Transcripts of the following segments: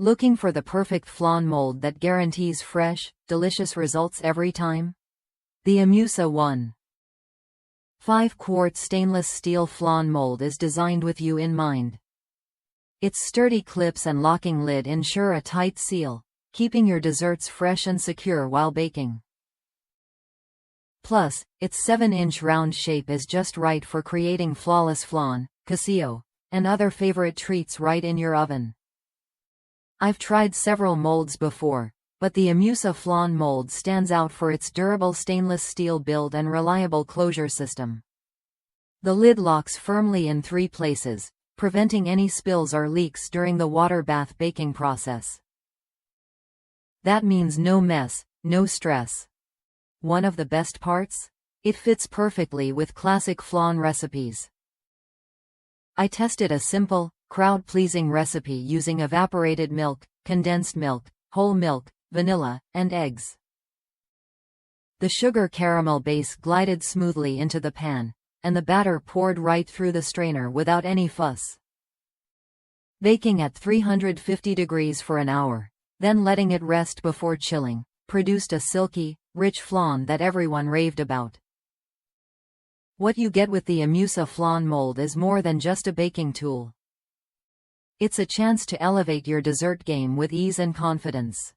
Looking for the perfect flan mold that guarantees fresh, delicious results every time? The Imusa 1.5-quart stainless steel flan mold is designed with you in mind. Its sturdy clips and locking lid ensure a tight seal, keeping your desserts fresh and secure while baking. Plus, its 7-inch round shape is just right for creating flawless flan, quesillo, and other favorite treats right in your oven. I've tried several molds before, but the Imusa flan mold stands out for its durable stainless steel build and reliable closure system. The lid locks firmly in 3 places, preventing any spills or leaks during the water bath baking process. That means no mess, no stress. One of the best parts? It fits perfectly with classic flan recipes. I tested a simple, crowd-pleasing recipe using evaporated milk, condensed milk, whole milk, vanilla, and eggs. The sugar caramel base glided smoothly into the pan, and the batter poured right through the strainer without any fuss. Baking at 350 degrees for an hour, then letting it rest before chilling, produced a silky, rich flan that everyone raved about. What you get with the Imusa flan mold is more than just a baking tool. It's a chance to elevate your dessert game with ease and confidence.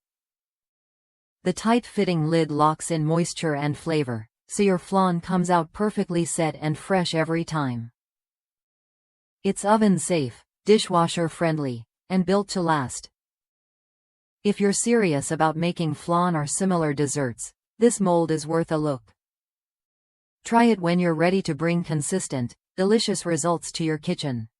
The tight-fitting lid locks in moisture and flavor, so your flan comes out perfectly set and fresh every time. It's oven-safe, dishwasher-friendly, and built to last. If you're serious about making flan or similar desserts, this mold is worth a look. Try it when you're ready to bring consistent, delicious results to your kitchen.